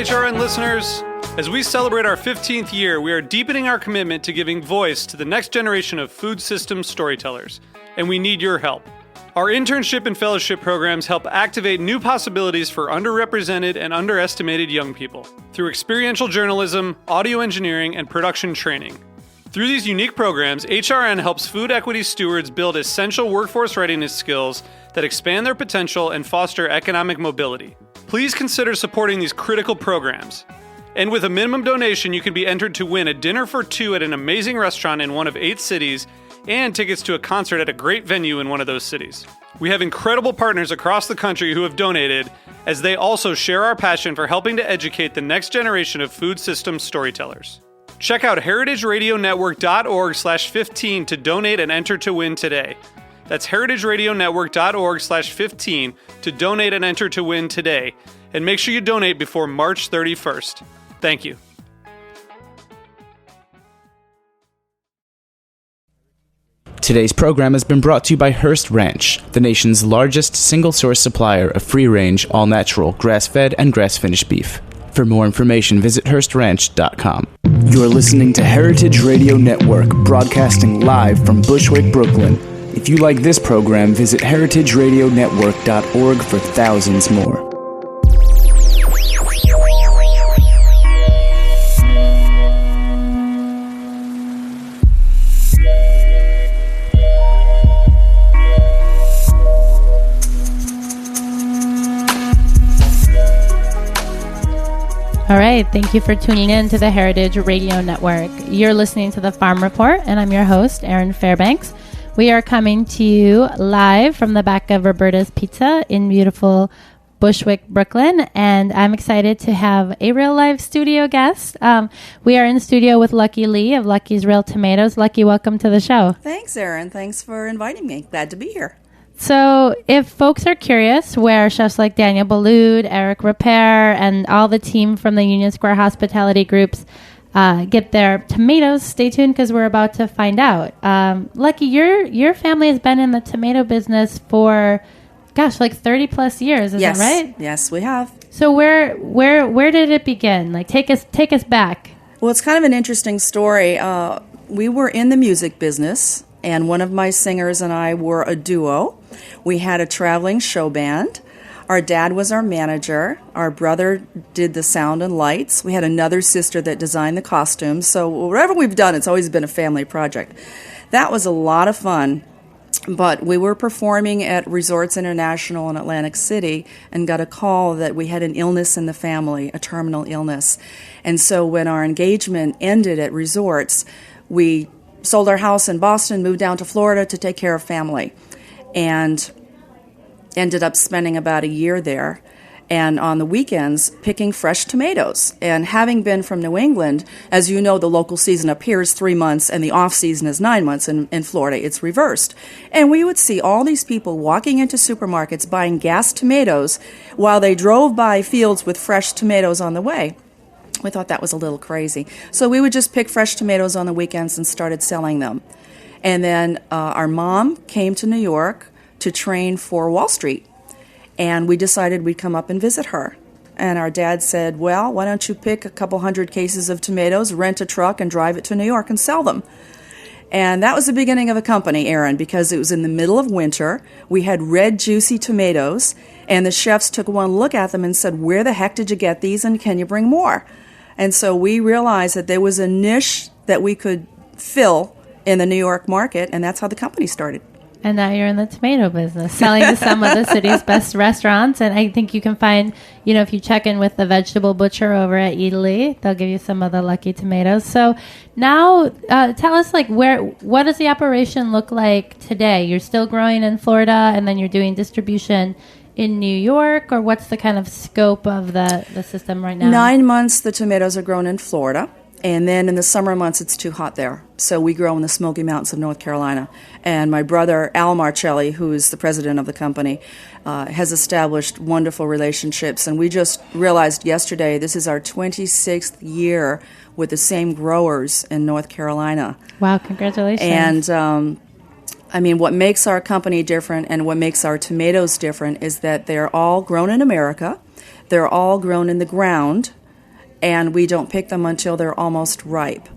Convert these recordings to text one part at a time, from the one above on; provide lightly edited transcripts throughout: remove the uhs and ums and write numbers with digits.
HRN listeners. As we celebrate our 15th year, we are deepening our commitment to giving voice to the next generation of food systems storytellers, and we need your help. Our internship and fellowship programs help activate new possibilities for underrepresented and underestimated young people through experiential journalism, audio engineering, and production training. Through these unique programs, HRN helps food equity stewards build essential workforce readiness skills that expand their potential and foster economic mobility. Please consider supporting these critical programs. And with a minimum donation, you can be entered to win a dinner for two at an amazing restaurant in one of 8 cities and tickets to a concert at a great venue in one of those cities. We have incredible partners across the country who have donated, as they also share our passion for helping to educate the next generation of food systems storytellers. Check out heritageradionetwork.org/15 to donate and enter to win today. That's heritageradionetwork.org/15 to donate and enter to win today. And make sure you donate before March 31st. Thank you. Today's program has been brought to you by Hearst Ranch, the nation's largest single-source supplier of free-range, all-natural, grass-fed, and grass-finished beef. For more information, visit HearstRanch.com. You're listening to Heritage Radio Network, broadcasting live from Bushwick, Brooklyn. If you like this program, visit heritageradionetwork.org for thousands more. All right, thank you for tuning in to the Heritage Radio Network. You're listening to the Farm Report, and I'm your host, Erin Fairbanks. We are coming to you live from the back of Roberta's Pizza in beautiful Bushwick, Brooklyn, and I'm excited to have a real live studio guest. We are in studio with Lucky Lee of Lucky's Real Tomatoes. Lucky, welcome to the show. Thanks, Erin. Thanks for inviting me. Glad to be here. So if folks are curious where chefs like Daniel Boulud, Eric Repair, and all the team from the Union Square Hospitality Groups get their tomatoes, stay tuned because we're about to find out. Lucky, your family has been in the tomato business for, like 30 plus years, is that right? Yes, we have. So where did it begin? Like take us back. Well, it's kind of an interesting story. We were in the music business, and one of my singers and I were a duo. We had a traveling show band. Our dad was our manager. Our brother did the sound and lights. We had another sister that designed the costumes. So whatever we've done, it's always been a family project. That was a lot of fun. But we were performing at Resorts International in Atlantic City and got a call that we had an illness in the family, a terminal illness. And so when our engagement ended at Resorts, we sold our house in Boston, moved down to Florida to take care of family, and ended up spending about a year there, and on the weekends picking fresh tomatoes. And having been from New England, as you know, the local season up here is 3 months and the off season is 9 months. In Florida, it's reversed. And we would see all these people walking into supermarkets buying gassed tomatoes while they drove by fields with fresh tomatoes on the way. We thought that was a little crazy. So we would just pick fresh tomatoes on the weekends and started selling them. And then our mom came to New York to train for Wall Street, and we decided we'd come up and visit her. And our dad said, well, why don't you pick a couple hundred cases of tomatoes, rent a truck, and drive it to New York and sell them? And that was the beginning of a company, Erin, because it was in the middle of winter. We had red, juicy tomatoes, and the chefs took one look at them and said, where the heck did you get these, and can you bring more? And so we realized that there was a niche that we could fill in the New York market, and that's how the company started. And now you're in the tomato business, selling to some of the city's best restaurants. And I think you can find, if you check in with the vegetable butcher over at Italy, they'll give you some of the Lucky tomatoes. So now tell us, what does the operation look like today? You're still growing in Florida, and then you're doing distribution in New York, or what's the kind of scope of the system right now? 9 months the tomatoes are grown in Florida. And then in the summer months, it's too hot there. So we grow in the Smoky Mountains of North Carolina. And my brother, Al Marcelli, who is the president of the company, has established wonderful relationships. And we just realized yesterday this is our 26th year with the same growers in North Carolina. Wow, congratulations. And, what makes our company different and what makes our tomatoes different is that they're all grown in America. They're all grown in the ground. and we don't pick them until they're almost ripe.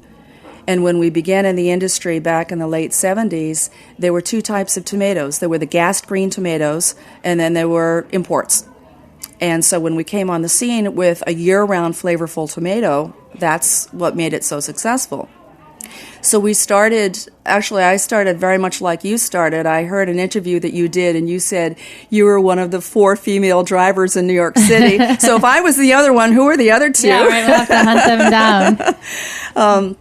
And when we began in the industry back in the late 70s, there were two types of tomatoes. There were the gassed green tomatoes, and then there were imports. And so when we came on the scene with a year-round flavorful tomato, that's what made it so successful. So I started very much like you started. I heard an interview that you did, and you said you were one of the 4 female drivers in New York City. So if I was the other one, who were the other 2? Yeah, right, we'll have to hunt them down.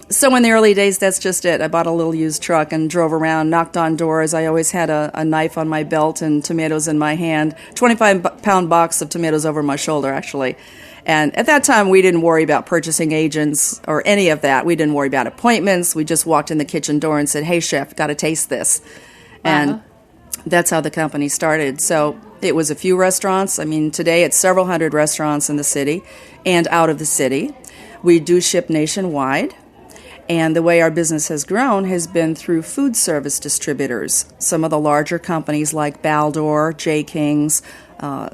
So in the early days, that's just it. I bought a little used truck and drove around, knocked on doors. I always had a knife on my belt and tomatoes in my hand, 25-pound box of tomatoes over my shoulder, actually. And at that time, we didn't worry about purchasing agents or any of that. We didn't worry about appointments. We just walked in the kitchen door and said, "Hey, chef, got to taste this." And that's how the company started. So it was a few restaurants. I mean, today it's several hundred restaurants in the city and out of the city. We do ship nationwide. And the way our business has grown has been through food service distributors. Some of the larger companies like Baldor, J. King's,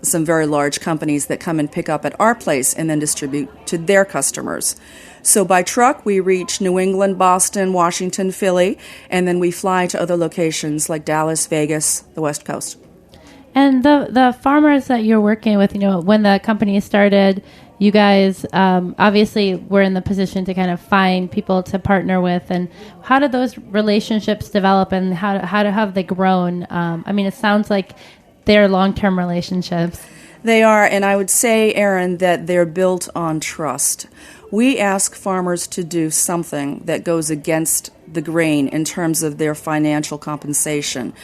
some very large companies that come and pick up at our place and then distribute to their customers. So by truck, we reach New England, Boston, Washington, Philly, and then we fly to other locations like Dallas, Vegas, the West Coast. And the farmers that you're working with, when the company started, you guys obviously were in the position to kind of find people to partner with. And how did those relationships develop, and how have they grown? It sounds like they're long-term relationships. They are, and I would say, Erin, that they're built on trust. We ask farmers to do something that goes against the grain in terms of their financial compensation.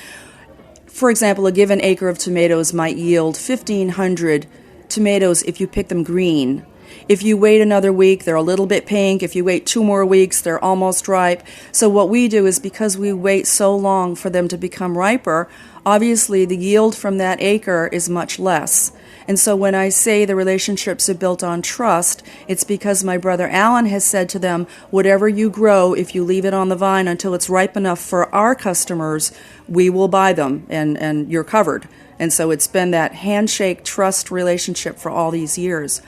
For example, a given acre of tomatoes might yield 1,500 tomatoes if you pick them green. If you wait another week, they're a little bit pink. If you wait 2 more weeks, they're almost ripe. So what we do is, because we wait so long for them to become riper, obviously the yield from that acre is much less. And so when I say the relationships are built on trust, it's because my brother Alan has said to them, whatever you grow, if you leave it on the vine until it's ripe enough for our customers, we will buy them, and you're covered. And so it's been that handshake trust relationship for all these years.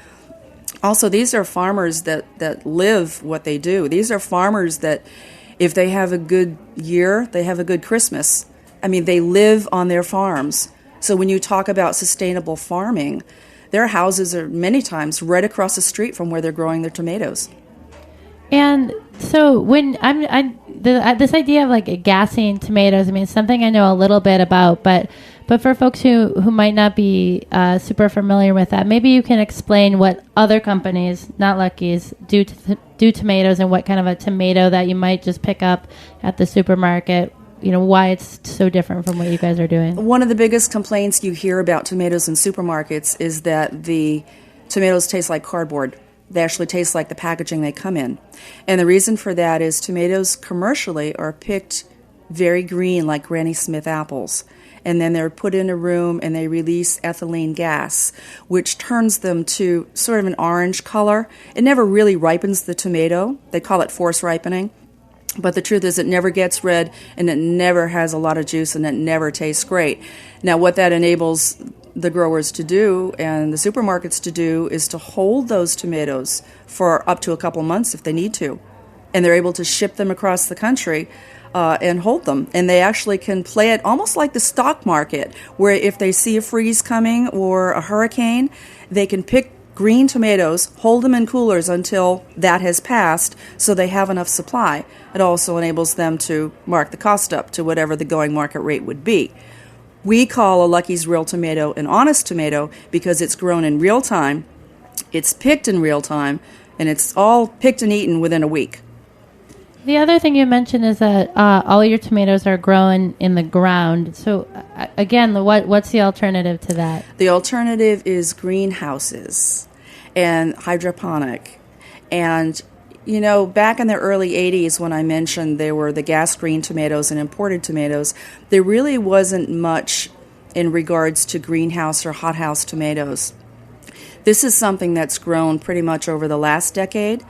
Also, these are farmers that live what they do. These are farmers that, if they have a good year, they have a good Christmas. I mean, they live on their farms. So when you talk about sustainable farming, their houses are many times right across the street from where they're growing their tomatoes. And so when this idea of like gassing tomatoes, it's something I know a little bit about, but for folks who might not be super familiar with that, maybe you can explain what other companies, not Lucky's, do tomatoes, and what kind of a tomato that you might just pick up at the supermarket, why it's so different from what you guys are doing. One of the biggest complaints you hear about tomatoes in supermarkets is that the tomatoes taste like cardboard. They actually taste like the packaging they come in. And the reason for that is tomatoes commercially are picked very green, like Granny Smith apples. And then they're put in a room and they release ethylene gas, which turns them to sort of an orange color. It never really ripens the tomato. They call it force ripening. But the truth is, it never gets red, and it never has a lot of juice, and it never tastes great. Now, what that enables the growers to do and the supermarkets to do is to hold those tomatoes for up to a couple months if they need to. And they're able to ship them across the country and hold them. And they actually can play it almost like the stock market, where if they see a freeze coming or a hurricane, they can pick green tomatoes, hold them in coolers until that has passed so they have enough supply. It also enables them to mark the cost up to whatever the going market rate would be. We call a Lucky's Real Tomato an honest tomato because it's grown in real time, it's picked in real time, and it's all picked and eaten within a week. The other thing you mentioned is that all your tomatoes are grown in the ground. So, again, what's the alternative to that? The alternative is greenhouses and hydroponic. And, back in the early 80s when I mentioned there were the gas green tomatoes and imported tomatoes, there really wasn't much in regards to greenhouse or hothouse tomatoes. This is something that's grown pretty much over the last decade,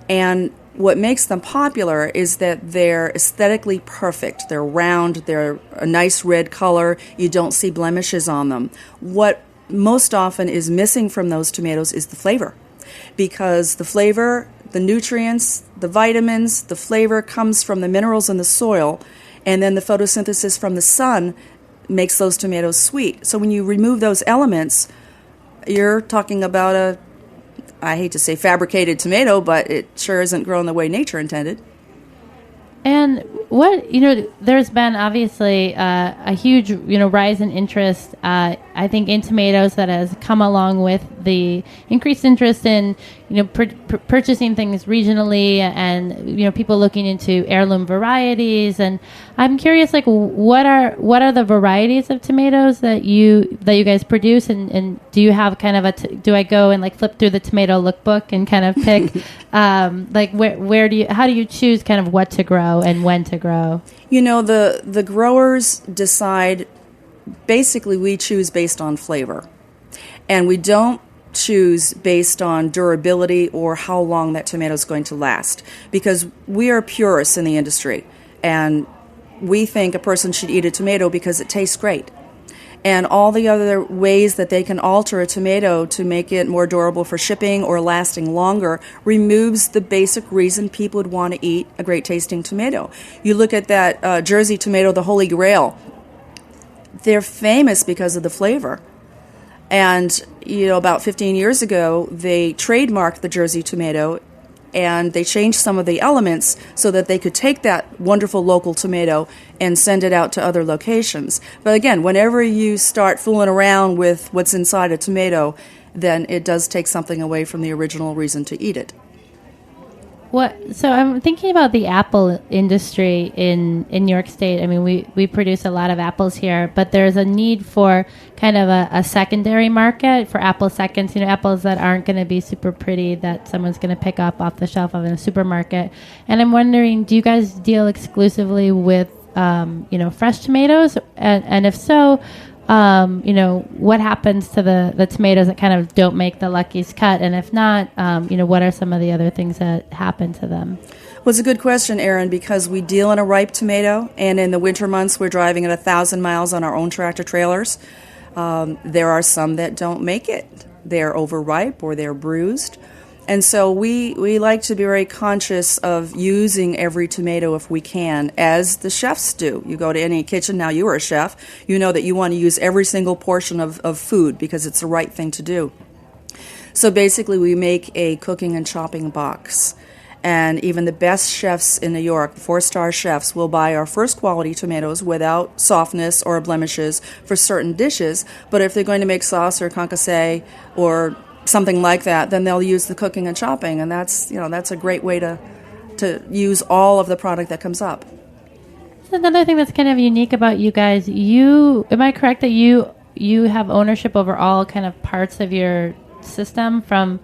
and what makes them popular is that they're aesthetically perfect. They're round, they're a nice red color, you don't see blemishes on them. What most often is missing from those tomatoes is the flavor. because the flavor, the nutrients, the vitamins, the flavor comes from the minerals in the soil, and then the photosynthesis from the sun makes those tomatoes sweet. So when you remove those elements, you're talking about a, I hate to say fabricated tomato, but it sure isn't grown the way nature intended. And what, there's been obviously a huge, rise in interest, I think, in tomatoes that has come along with the increased interest in, purchasing things regionally and, people looking into heirloom varieties. And I'm curious, like, what are the varieties of tomatoes that you guys produce? And do you have kind of do I go and like flip through the tomato lookbook and kind of pick, like how do you choose kind of what to grow and when to grow? The growers decide, basically we choose based on flavor. And we don't choose based on durability or how long that tomato is going to last, because we are purists in the industry. And we think a person should eat a tomato because it tastes great. And all the other ways that they can alter a tomato to make it more durable for shipping or lasting longer removes the basic reason people would want to eat a great tasting tomato. You look at that Jersey tomato, the Holy Grail. They're famous because of the flavor. And, about 15 years ago, they trademarked the Jersey tomato, and they changed some of the elements so that they could take that wonderful local tomato and send it out to other locations. But again, whenever you start fooling around with what's inside a tomato, then it does take something away from the original reason to eat it. So I'm thinking about the apple industry in New York State. I mean, we produce a lot of apples here, but there's a need for kind of a secondary market for apple seconds, apples that aren't going to be super pretty that someone's going to pick up off the shelf of in a supermarket. And I'm wondering, do you guys deal exclusively with, fresh tomatoes? And if so, what happens to the tomatoes that kind of don't make the Lucky's cut? And if not, what are some of the other things that happen to them? Well, it's a good question, Erin, because we deal in a ripe tomato, and in the winter months we're driving at 1,000 miles on our own tractor trailers. There are some that don't make it. They're overripe or they're bruised. And so we like to be very conscious of using every tomato if we can, as the chefs do. You go to any kitchen, now you are a chef, you know that you want to use every single portion of food because it's the right thing to do. So basically we make a cooking and chopping box. And even the best chefs in New York, 4-star chefs, will buy our first quality tomatoes without softness or blemishes for certain dishes. But if they're going to make sauce or concasse or something like that, then they'll use the cooking and chopping, and that's a great way to use all of the product that comes up. Another thing that's kind of unique about you guys, am I correct that you have ownership over all kind of parts of your system, from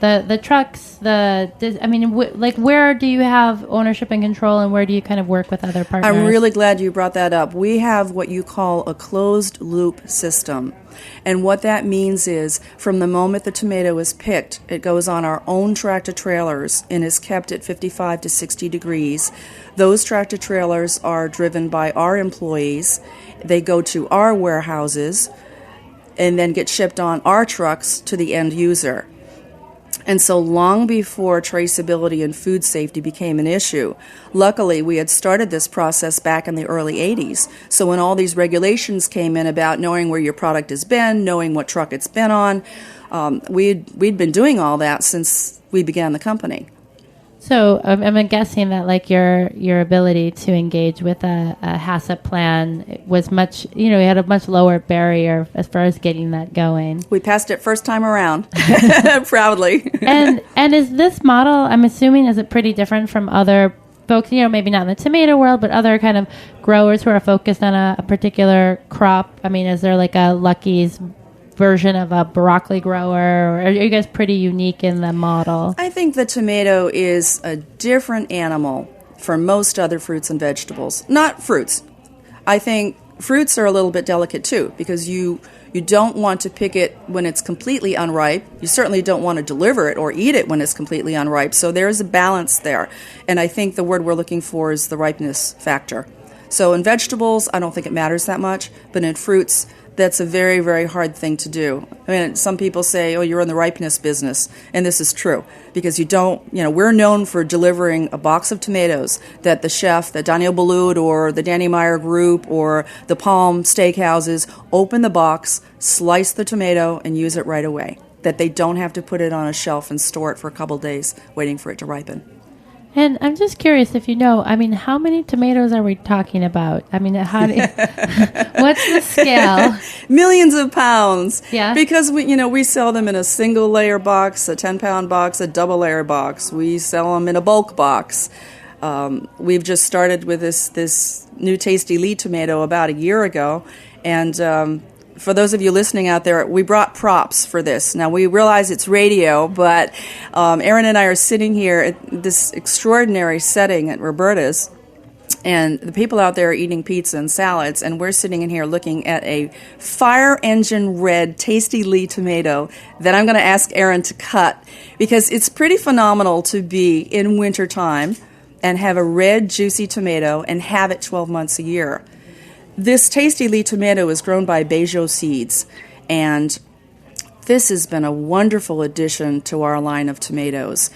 the trucks, where do you have ownership and control, and where do you kind of work with other partners? I'm really glad you brought that up. We have what you call a closed loop system. And what that means is, from the moment the tomato is picked, it goes on our own tractor trailers and is kept at 55 to 60 degrees. Those tractor trailers are driven by our employees. They go to our warehouses and then get shipped on our trucks to the end user. And so long before traceability and food safety became an issue, luckily we had started this process back in the early 80s. So when all these regulations came in about knowing where your product has been, knowing what truck it's been on, we'd been doing all that since we began the company. So I'm guessing that like your ability to engage with a HACCP plan was much, you had a much lower barrier as far as getting that going. We passed it first time around, proudly. And is this model, I'm assuming, is it pretty different from other folks, maybe not in the tomato world, but other kind of growers who are focused on a particular crop? I mean, is there like a Lucky's version of a broccoli grower, or are you guys pretty unique in the model? I think the tomato is a different animal from most other fruits and vegetables. Not fruits. I think fruits are a little bit delicate too, because you don't want to pick it when it's completely unripe. You certainly don't want to deliver it or eat it when it's completely unripe. So there's a balance there. And I think the word we're looking for is the ripeness factor. So in vegetables, I don't think it matters that much, but in fruits, that's a very, very hard thing to do. I mean, some people say, oh, you're in the ripeness business, and this is true, because we're known for delivering a box of tomatoes that the chef, the Daniel Boulud or the Danny Meyer Group or the Palm Steakhouses open the box, slice the tomato, and use it right away, that they don't have to put it on a shelf and store it for a couple days waiting for it to ripen. And I'm just curious if you know, I mean, how many tomatoes are we talking about? I mean, what's the scale? Millions of pounds. Yeah. Because we sell them in a single layer box, a 10-pound box, a double layer box. We sell them in a bulk box. We've just started with this new Tasty Lee tomato about a year ago, and for those of you listening out there, we brought props for this. Now, we realize it's radio, but Erin and I are sitting here at this extraordinary setting at Roberta's, and the people out there are eating pizza and salads, and we're sitting in here looking at a fire engine red Tasty Lee tomato that I'm going to ask Erin to cut, because it's pretty phenomenal to be in wintertime and have a red, juicy tomato and have it 12 months a year. This Tasty Lee tomato is grown by Bejo Seeds, and this has been a wonderful addition to our line of tomatoes.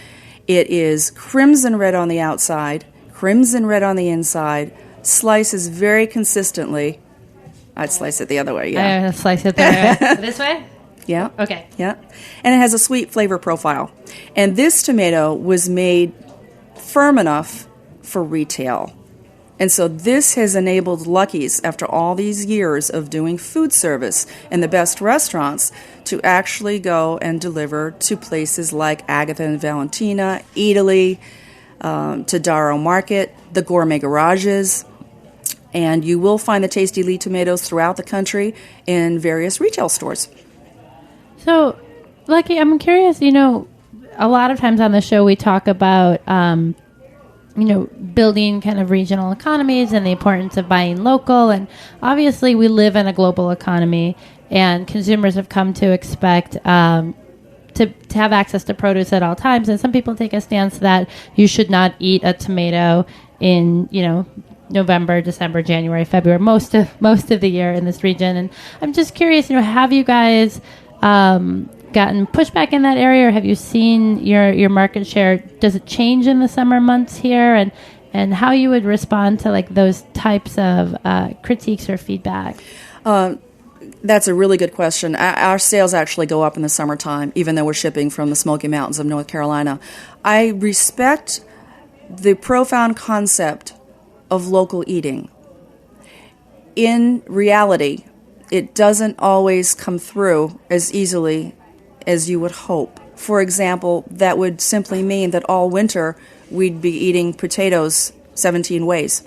It is crimson red on the outside, crimson red on the inside, slices very consistently. I'd slice it the other way, yeah. I'm going to slice it this way? Yeah. Okay. Yeah. And it has a sweet flavor profile. And this tomato was made firm enough for retail. And so this has enabled Lucky's, after all these years of doing food service in the best restaurants, to actually go and deliver to places like Agatha and Valentina, Italy, to Darrow Market, the Gourmet Garages. And you will find the Tasty Lee tomatoes throughout the country in various retail stores. So, Lucky, I'm curious, a lot of times on the show we talk about building kind of regional economies and the importance of buying local. And obviously we live in a global economy, and consumers have come to expect to have access to produce at all times. And some people take a stance that you should not eat a tomato in, November, December, January, February, most of the year in this region. And I'm just curious, have you guys gotten pushback in that area, or have you seen your market share? Does it change in the summer months here, and how you would respond to like those types of critiques or feedback? That's a really good question. Our sales actually go up in the summertime, even though we're shipping from the Smoky Mountains of North Carolina. I respect the profound concept of local eating. In reality, it doesn't always come through as easily as you would hope. For example, that would simply mean that all winter we'd be eating potatoes 17 ways.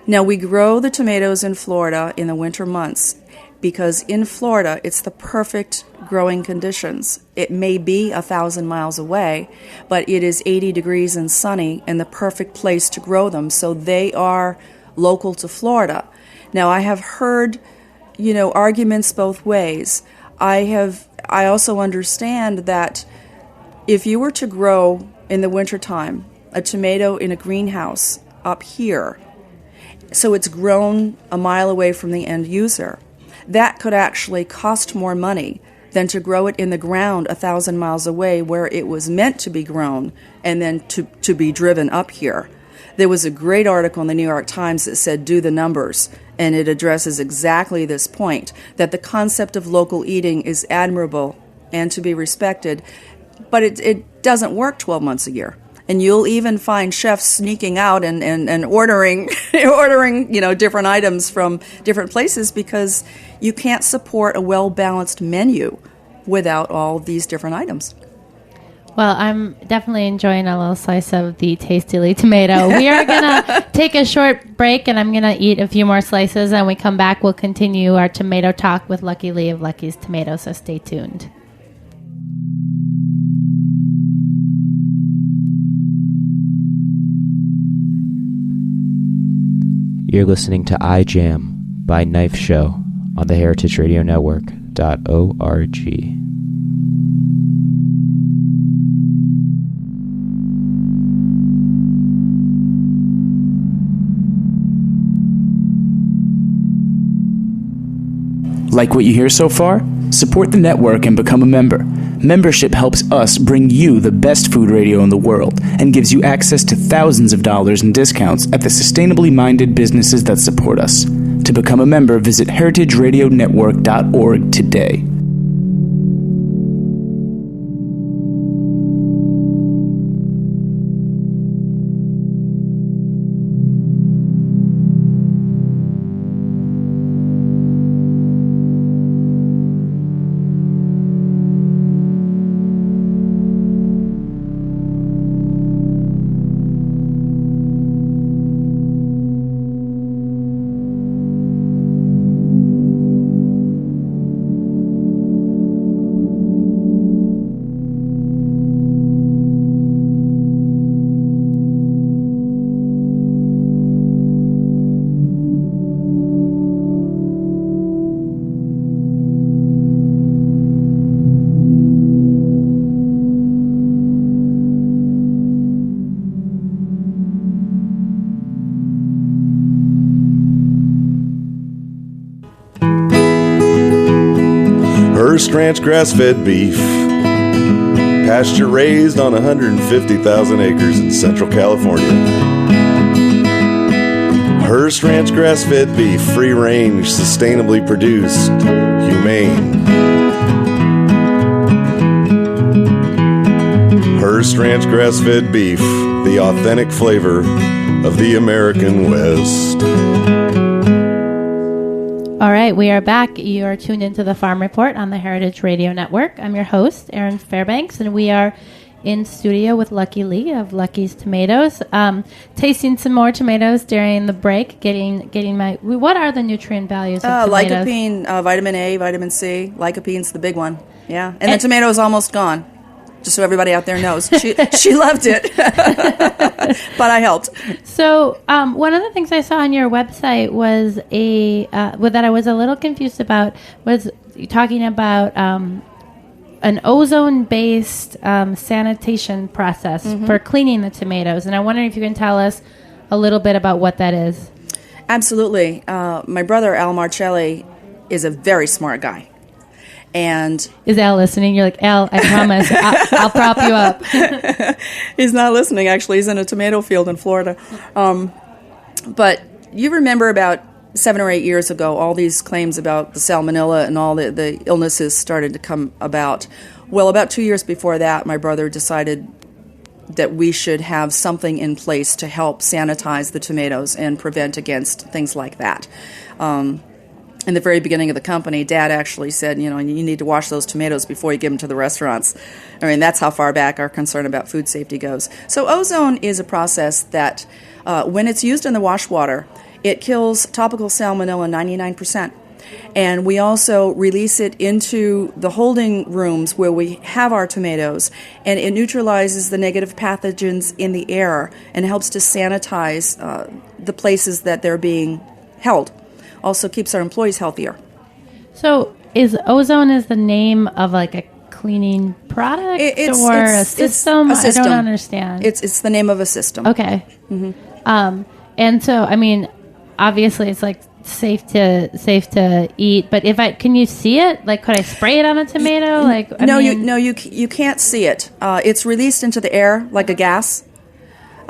Now, we grow the tomatoes in Florida in the winter months because in Florida it's the perfect growing conditions. It may be 1,000 miles away, but it is 80 degrees and sunny and the perfect place to grow them, so they are local to Florida. Now, I have heard, arguments both ways. I also understand that if you were to grow in the wintertime a tomato in a greenhouse up here, so it's grown a mile away from the end user, that could actually cost more money than to grow it in the ground 1,000 miles away where it was meant to be grown and then to be driven up here. There was a great article in the New York Times that said, do the numbers, and it addresses exactly this point, that the concept of local eating is admirable and to be respected, but it doesn't work 12 months a year. And you'll even find chefs sneaking out and ordering different items from different places because you can't support a well-balanced menu without all these different items. Well, I'm definitely enjoying a little slice of the Tasty Lee tomato. We are going to take a short break, and I'm going to eat a few more slices. And when we come back, we'll continue our tomato talk with Lucky Lee of Lucky's Tomatoes, so stay tuned. You're listening to iJam by Knife Show on the heritageradionetwork.org. Like what you hear so far? Support the network and become a member. Membership helps us bring you the best food radio in the world and gives you access to thousands of dollars in discounts at the sustainably minded businesses that support us. To become a member, visit heritageradionetwork.org today. Hearst Ranch grass-fed beef, pasture raised on 150,000 acres in Central California. Hearst Ranch grass-fed beef, free range, sustainably produced, humane. Hearst Ranch grass-fed beef, the authentic flavor of the American West. All right, we are back. You are tuned into the Farm Report on the Heritage Radio Network. I'm your host, Erin Fairbanks, and we are in studio with Lucky Lee of Lucky's Tomatoes, tasting some more tomatoes during the break. Getting my. What are the nutrient values of tomatoes? Lycopene, vitamin A, vitamin C. Lycopene's the big one. Yeah, and the tomato's almost gone. Just so everybody out there knows, she loved it, but I helped. So one of the things I saw on your website was that I was a little confused about was talking about an ozone-based sanitation process for cleaning the tomatoes, and I wondered if you can tell us a little bit about what that is. Absolutely. My brother Al Marcelli is a very smart guy. And is Al listening? You're like, Al, I promise, I'll prop you up. He's not listening, actually. He's in a tomato field in Florida. But you remember about 7 or 8 years ago, all these claims about the salmonella and all the illnesses started to come about. Well, about 2 years before that, my brother decided that we should have something in place to help sanitize the tomatoes and prevent against things like that. In the very beginning of the company, Dad actually said, you need to wash those tomatoes before you give them to the restaurants. I mean, that's how far back our concern about food safety goes. So ozone is a process that, when it's used in the wash water, it kills topical salmonella 99%. And we also release it into the holding rooms where we have our tomatoes, and it neutralizes the negative pathogens in the air and helps to sanitize the places that they're being held. Also keeps our employees healthier. So is ozone is the name of like a cleaning product or a system? I don't understand. It's the name of a system. Okay. Mm-hmm. And so, I mean, obviously it's like safe to eat, but can you see it? Like, could I spray it on a tomato? You can't see it. It's released into the air like a gas.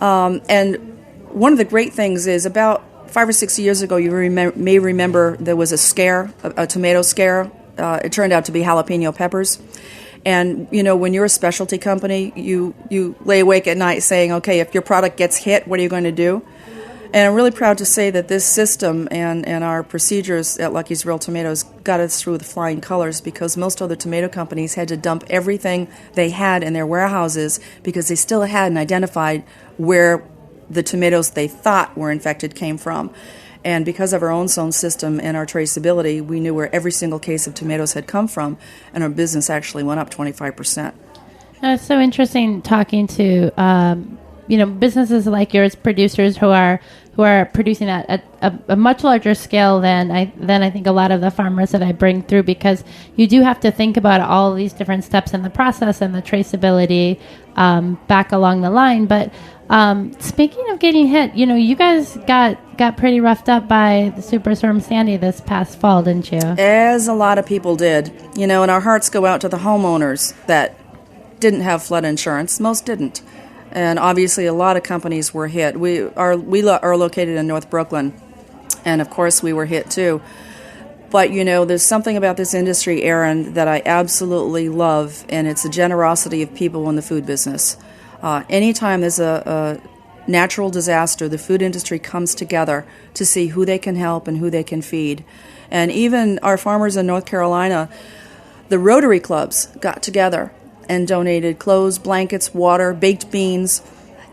And one of the great things is about 5 or 6 years ago, you may remember there was a scare, a tomato scare. It turned out to be jalapeno peppers. And, when you're a specialty company, you lay awake at night saying, okay, if your product gets hit, what are you going to do? And I'm really proud to say that this system and our procedures at Lucky's Real Tomatoes got us through with flying colors, because most other tomato companies had to dump everything they had in their warehouses because they still hadn't identified where the tomatoes they thought were infected came from. And because of our own zone system and our traceability, we knew where every single case of tomatoes had come from, and our business actually went up 25%. It's so interesting talking to businesses like yours, producers who are producing at a much larger scale than I think a lot of the farmers that I bring through, because you do have to think about all these different steps in the process and the traceability back along the line. But speaking of getting hit, you guys got got pretty roughed up by the Superstorm Sandy this past fall, didn't you? As a lot of people did. And our hearts go out to the homeowners that didn't have flood insurance. Most didn't. And obviously a lot of companies were hit. We are located in North Brooklyn, and of course we were hit too. But, there's something about this industry, Aaron, that I absolutely love, and it's the generosity of people in the food business. Anytime there's a natural disaster, the food industry comes together to see who they can help and who they can feed. And even our farmers in North Carolina, the Rotary clubs got together and donated clothes, blankets, water, baked beans,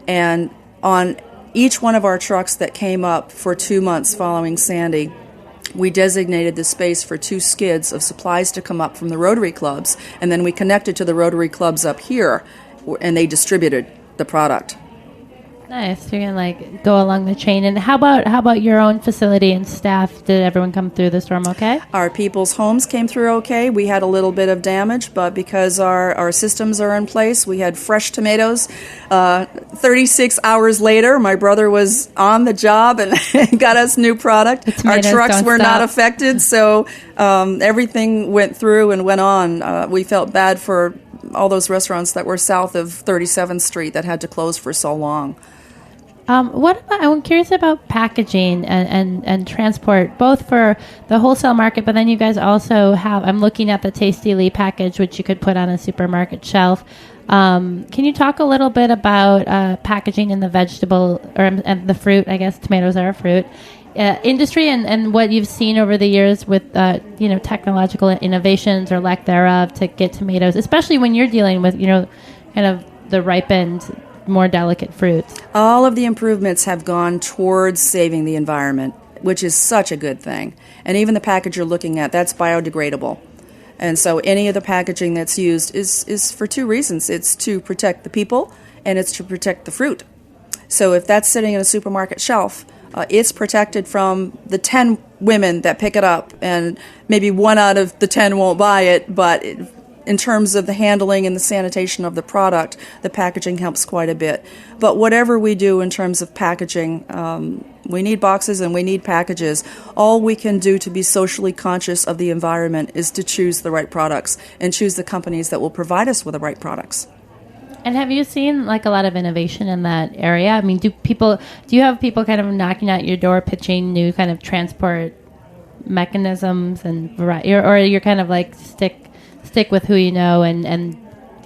and on each one of our trucks that came up for 2 months following Sandy, we designated the space for 2 skids of supplies to come up from the Rotary clubs, and then we connected to the Rotary clubs up here, and they distributed the product. Nice. You're gonna go along the chain. And how about your own facility and staff? Did everyone come through the storm okay? Our people's homes came through okay. We had a little bit of damage, but because our systems are in place, we had fresh tomatoes. 36 hours later, my brother was on the job and got us new product. Our trucks were not affected, so everything went through and went on. We felt bad for all those restaurants that were south of 37th Street that had to close for so long. I'm curious about packaging and transport, both for the wholesale market, but then you guys also have, I'm looking at the Tasty Lee package, which you could put on a supermarket shelf. Can you talk a little bit about packaging in the vegetable, and the fruit, I guess tomatoes are a fruit, industry, and what you've seen over the years with technological innovations or lack thereof to get tomatoes, especially when you're dealing with kind of the ripened, more delicate fruits? All of the improvements have gone towards saving the environment, which is such a good thing. And even the package you're looking at, that's biodegradable. And so any of the packaging that's used is for 2 reasons. It's to protect the people, and it's to protect the fruit. So if that's sitting in a supermarket shelf, it's protected from the 10 women that pick it up, and maybe 1 out of the 10 won't buy it, but in terms of the handling and the sanitation of the product, the packaging helps quite a bit. But whatever we do in terms of packaging, we need boxes and we need packages. All we can do to be socially conscious of the environment is to choose the right products and choose the companies that will provide us with the right products. And have you seen a lot of innovation in that area? I mean, do you have people kind of knocking at your door pitching new kind of transport mechanisms and variety, or you're kind of stick with who you know and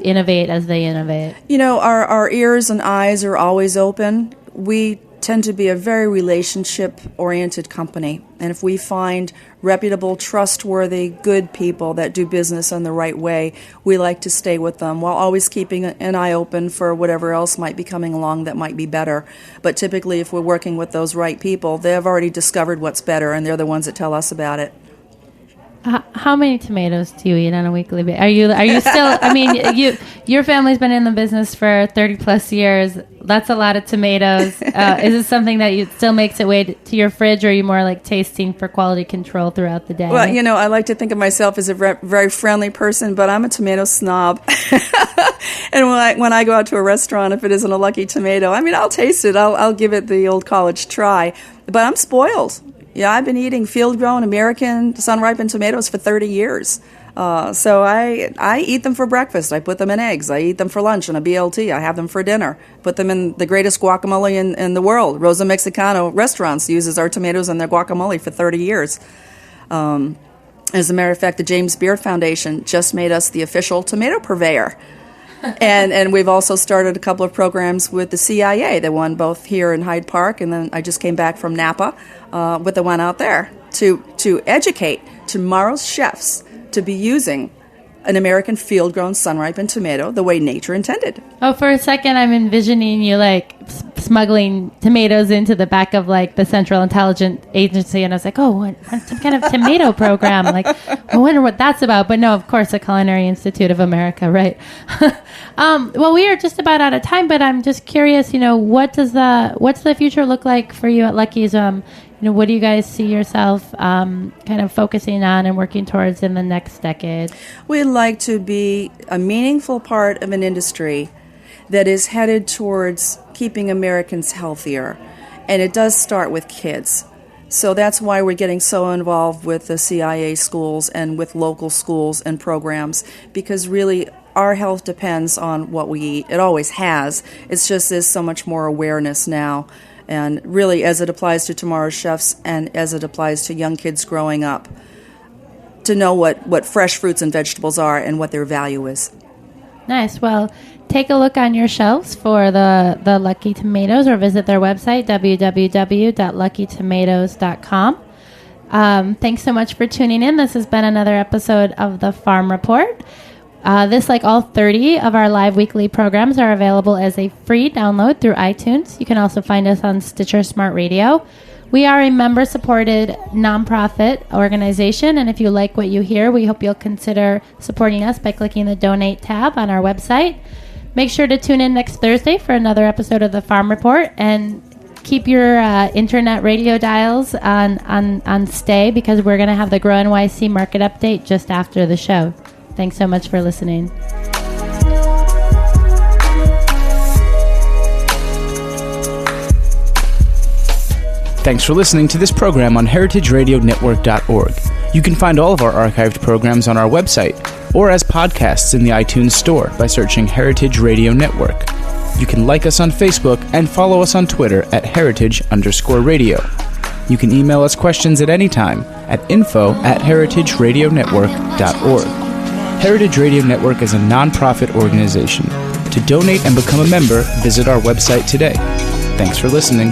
innovate as they innovate? Our ears and eyes are always open. We tend to be a very relationship-oriented company. And if we find reputable, trustworthy, good people that do business in the right way, we like to stay with them while always keeping an eye open for whatever else might be coming along that might be better. But typically, if we're working with those right people, they have already discovered what's better, and they're the ones that tell us about it. How many tomatoes do you eat on a weekly basis? Are you still? I mean, your family's been in the business for 30 plus years. That's a lot of tomatoes. Is it something that still makes its way to your fridge, or are you more tasting for quality control throughout the day? Well, I like to think of myself as a very friendly person, but I'm a tomato snob. And when I go out to a restaurant, if it isn't a lucky tomato, I'll taste it. I'll give it the old college try. But I'm spoiled. Yeah, I've been eating field-grown American sun-ripened tomatoes for 30 years. So I eat them for breakfast. I put them in eggs. I eat them for lunch in a BLT. I have them for dinner. Put them in the greatest guacamole in the world. Rosa Mexicano Restaurants uses our tomatoes in their guacamole for 30 years. As a matter of fact, the James Beard Foundation just made us the official tomato purveyor. And we've also started a couple of programs with the CIA, the one both here in Hyde Park, and then I just came back from Napa with the one out there to educate tomorrow's chefs to be using an American field-grown sun-ripened tomato the way nature intended. Oh, for a second I'm envisioning you smuggling tomatoes into the back of the Central Intelligence Agency, and I was like, what some kind of tomato program? I wonder what that's about. But no, of course, the Culinary Institute of America, right? Well, we are just about out of time, but I'm just curious, what's the future look like for you at Lucky's? What do you guys see yourself kind of focusing on and working towards in the next decade? We'd like to be a meaningful part of an industry that is headed towards keeping Americans healthier And it does start with kids. So that's why we're getting so involved with the CIA schools and with local schools and programs, because really our health depends on what we eat. It always has. It's just there's so much more awareness now. And really, as it applies to tomorrow's chefs and as it applies to young kids growing up, to know what fresh fruits and vegetables are and what their value is. Nice. Well, take a look on your shelves for the Lucky Tomatoes, or visit their website, www.luckytomatoes.com. Thanks so much for tuning in. This has been another episode of the Farm Report. This, like all 30 of our live weekly programs, are available as a free download through iTunes. You can also find us on Stitcher Smart Radio. We are a member-supported nonprofit organization, and if you like what you hear, we hope you'll consider supporting us by clicking the Donate tab on our website. Make sure to tune in next Thursday for another episode of the Farm Report, and keep your internet radio dials on stay, because we're going to have the Grow NYC Market Update just after the show. Thanks so much for listening. Thanks for listening to this program on heritageradionetwork.org. You can find all of our archived programs on our website or as podcasts in the iTunes Store by searching Heritage Radio Network. You can like us on Facebook and follow us on Twitter at @heritage_radio. You can email us questions at any time at info@heritageradionetwork.org. Heritage Radio Network is a nonprofit organization. To donate and become a member, visit our website today. Thanks for listening.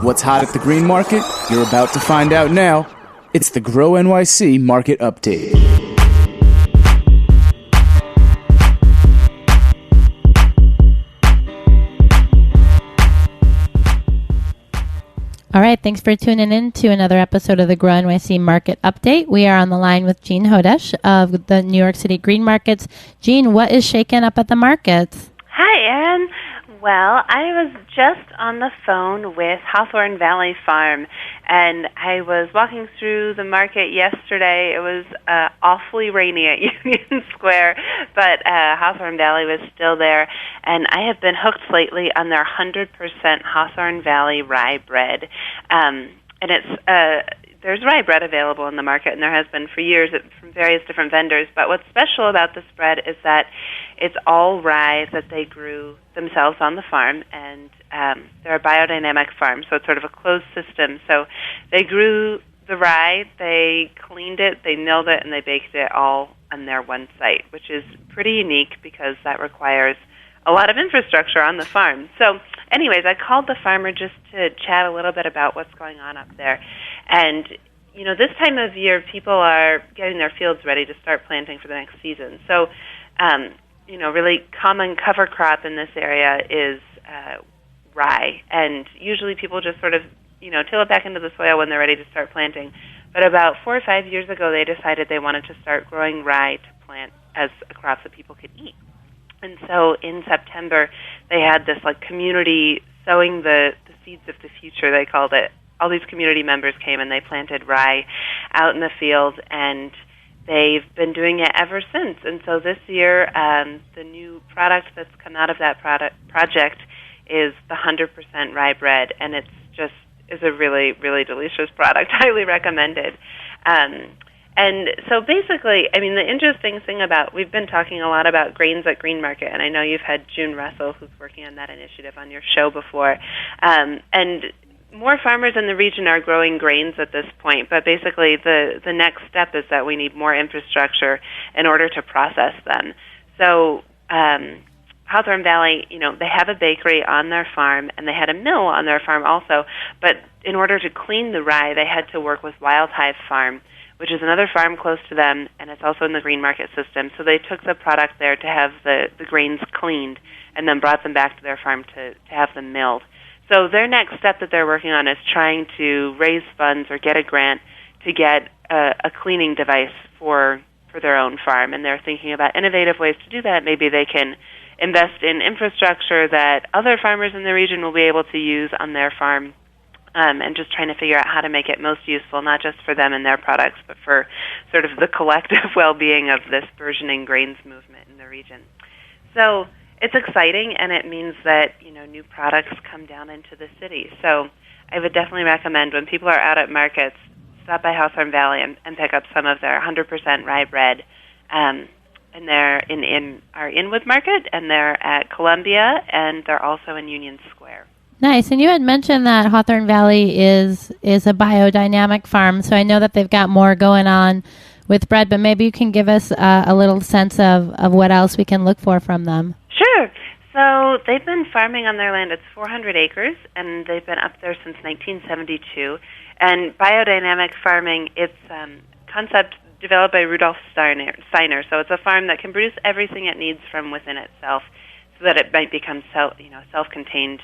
What's hot at the green market? You're about to find out now. It's the Grow NYC Market Update. All right, thanks for tuning in to another episode of the Grow NYC Market Update. We are on the line with Jean Hodesh of the New York City Green Markets. Jean, what is shaking up at the markets? Hi, Erin. Well, I was just on the phone with Hawthorne Valley Farm, and I was walking through the market yesterday. It was awfully rainy at Union Square, but Hawthorne Valley was still there, and I have been hooked lately on their 100% Hawthorne Valley rye bread. And it's there's rye bread available in the market, and there has been for years from various different vendors. But what's special about this bread is that it's all rye that they grew themselves on the farm, and they're a biodynamic farm, so it's sort of a closed system. So they grew the rye, they cleaned it, they milled it, and they baked it all on their one site, which is pretty unique because that requires a lot of infrastructure on the farm. So anyways, I called the farmer just to chat a little bit about what's going on up there. And, you know, this time of year, people are getting their fields ready to start planting for the next season. So, you know, really common cover crop in this area is rye. And usually people just sort of, you know, till it back into the soil when they're ready to start planting. But about 4 or 5 years ago, they decided they wanted to start growing rye to plant as a crop that people could eat. And so in September, they had this like community sowing the seeds of the future, they called it. All these community members came and they planted rye out in the field, and they've been doing it ever since. And so this year, the new product that's come out of that project is the 100% rye bread, and it's just is a really, really delicious product, highly recommended. And so basically, I mean, the interesting thing about, we've been talking a lot about grains at Green Market, and I know you've had June Russell, who's working on that initiative, on your show before. And more farmers in the region are growing grains at this point, but basically the next step is that we need more infrastructure in order to process them. So Hawthorne Valley, you know, they have a bakery on their farm, and they had a mill on their farm also, but in order to clean the rye, they had to work with Wild Hive Farm, which is another farm close to them, and it's also in the Green Market system. So they took the product there to have the grains cleaned and then brought them back to their farm to have them milled. So their next step that they're working on is trying to raise funds or get a grant to get a cleaning device for their own farm, and they're thinking about innovative ways to do that. Maybe they can invest in infrastructure that other farmers in the region will be able to use on their farm, and just trying to figure out how to make it most useful, not just for them and their products, but for sort of the collective well-being of this burgeoning grains movement in the region. So it's exciting, and it means that, new products come down into the city. So I would definitely recommend when people are out at markets, stop by Hawthorne Valley and pick up some of their 100% rye bread. And they're in our Inwood Market, and they're at Columbia, and they're also in Union Square. Nice. And you had mentioned that Hawthorne Valley is a biodynamic farm, so I know that they've got more going on with bread, but maybe you can give us a little sense of what else we can look for from them. Sure. So they've been farming on their land. It's 400 acres, and they've been up there since 1972. And biodynamic farming, it's a concept developed by Rudolf Steiner. So it's a farm that can produce everything it needs from within itself, so that it might become self-contained,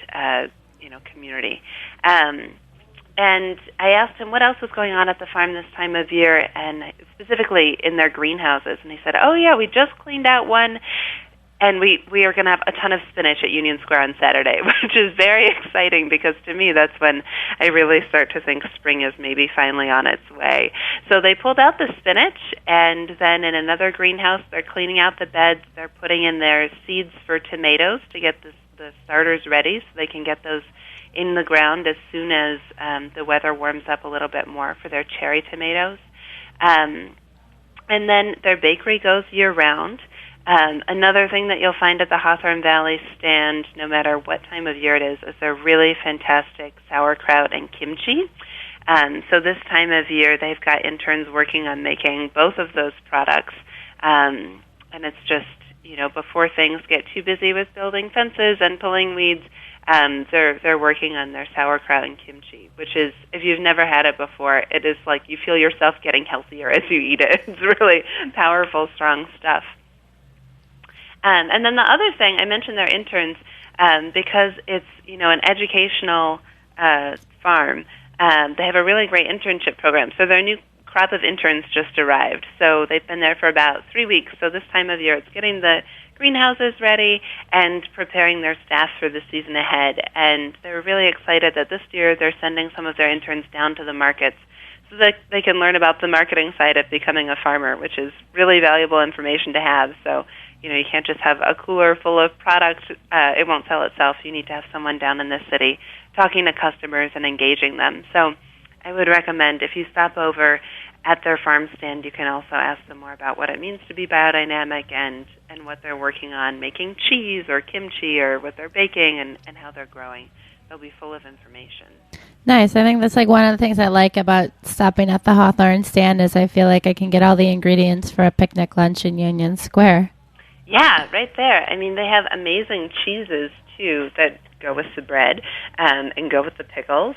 community. And I asked him what else was going on at the farm this time of year, and specifically in their greenhouses. And he said, "Oh yeah, we just cleaned out one." And we are going to have a ton of spinach at Union Square on Saturday, which is very exciting because to me that's when I really start to think spring is maybe finally on its way. So they pulled out the spinach, and then in another greenhouse they're cleaning out the beds. They're putting in their seeds for tomatoes to get the starters ready so they can get those in the ground as soon as the weather warms up a little bit more for their cherry tomatoes. And then their bakery goes year-round. Another thing that you'll find at the Hawthorne Valley stand, no matter what time of year it is their really fantastic sauerkraut and kimchi. So this time of year, they've got interns working on making both of those products. And it's just, before things get too busy with building fences and pulling weeds, they're working on their sauerkraut and kimchi, which is, if you've never had it before, it is like you feel yourself getting healthier as you eat it. It's really powerful, strong stuff. And then the other thing, I mentioned their interns because it's, an educational farm. They have a really great internship program. So their new crop of interns just arrived. So they've been there for about 3 weeks. So this time of year, it's getting the greenhouses ready and preparing their staff for the season ahead. And they're really excited that this year they're sending some of their interns down to the markets so that they can learn about the marketing side of becoming a farmer, which is really valuable information to have. So, you can't just have a cooler full of products. It won't sell itself. You need to have someone down in the city talking to customers and engaging them. So I would recommend if you stop over at their farm stand, you can also ask them more about what it means to be biodynamic and what they're working on, making cheese or kimchi or what they're baking and how they're growing. They'll be full of information. Nice. I think that's like one of the things I like about stopping at the Hawthorne stand is I feel like I can get all the ingredients for a picnic lunch in Union Square. Yeah, right there. I mean, they have amazing cheeses, too, that go with the bread and go with the pickles.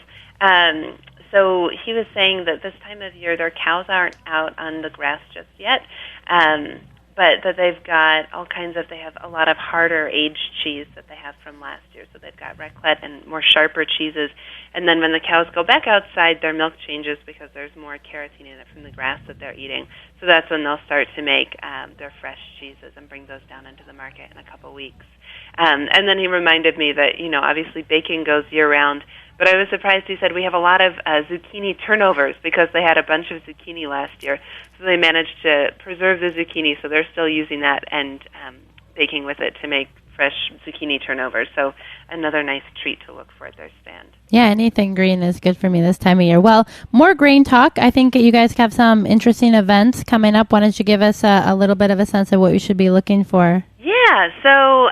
So he was saying that this time of year their cows aren't out on the grass just yet, but that they've got all kinds of, they have a lot of harder aged cheese that they have from last year. So they've got raclette and more sharper cheeses. And then when the cows go back outside, their milk changes because there's more carotene in it from the grass that they're eating. So that's when they'll start to make their fresh cheeses and bring those down into the market in a couple weeks. And then he reminded me that, obviously baking goes year-round, but I was surprised. He said we have a lot of zucchini turnovers because they had a bunch of zucchini last year. So they managed to preserve the zucchini, so they're still using that and baking with it to make fresh zucchini turnovers. So another nice treat to look for at their stand. Yeah, anything green is good for me this time of year. Well, more grain talk. I think you guys have some interesting events coming up. Why don't you give us a little bit of a sense of what we should be looking for? Yeah, so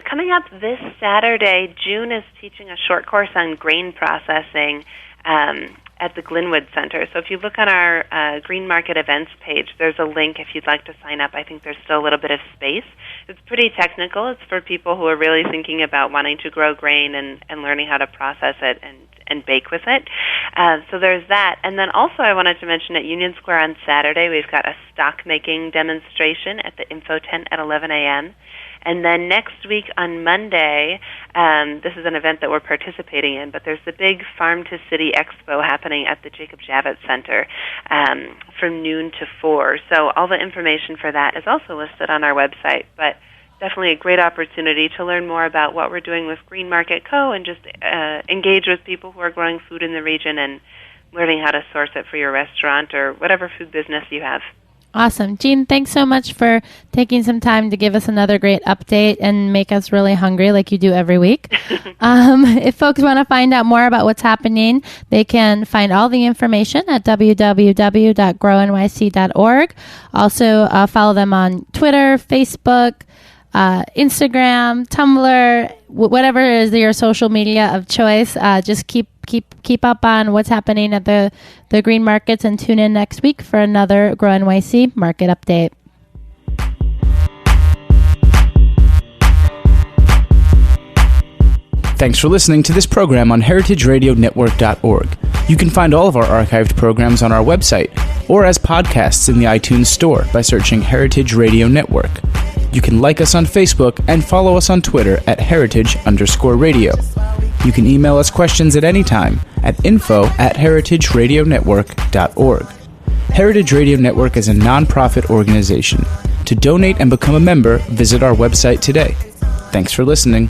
coming up this Saturday, June is teaching a short course on grain processing at the Glenwood Center. So if you look on our Green Market events page, there's a link if you'd like to sign up. I think there's still a little bit of space. It's pretty technical. It's for people who are really thinking about wanting to grow grain and learning how to process it and and bake with it. So there's that. And then also I wanted to mention at Union Square on Saturday, we've got a stock making demonstration at the Info Tent at 11 a.m. And then next week on Monday, this is an event that we're participating in, but there's the big Farm to City Expo happening at the Jacob Javits Center from noon to 4. So all the information for that is also listed on our website. But definitely a great opportunity to learn more about what we're doing with Green Market Co. and just engage with people who are growing food in the region and learning how to source it for your restaurant or whatever food business you have. Awesome. Jean, thanks so much for taking some time to give us another great update and make us really hungry like you do every week. If folks want to find out more about what's happening, they can find all the information at www.grownyc.org. Also, follow them on Twitter, Facebook, Instagram, Tumblr, whatever is your social media of choice. Just keep up on what's happening at the green markets and tune in next week for another Grow NYC market update. Thanks for listening to this program on heritageradionetwork.org. You can find all of our archived programs on our website or as podcasts in the iTunes Store by searching Heritage Radio Network. You can like us on Facebook and follow us on Twitter at @heritage_radio. You can email us questions at any time at info@heritageradionetwork.org. Heritage Radio Network is a nonprofit organization. To donate and become a member, visit our website today. Thanks for listening.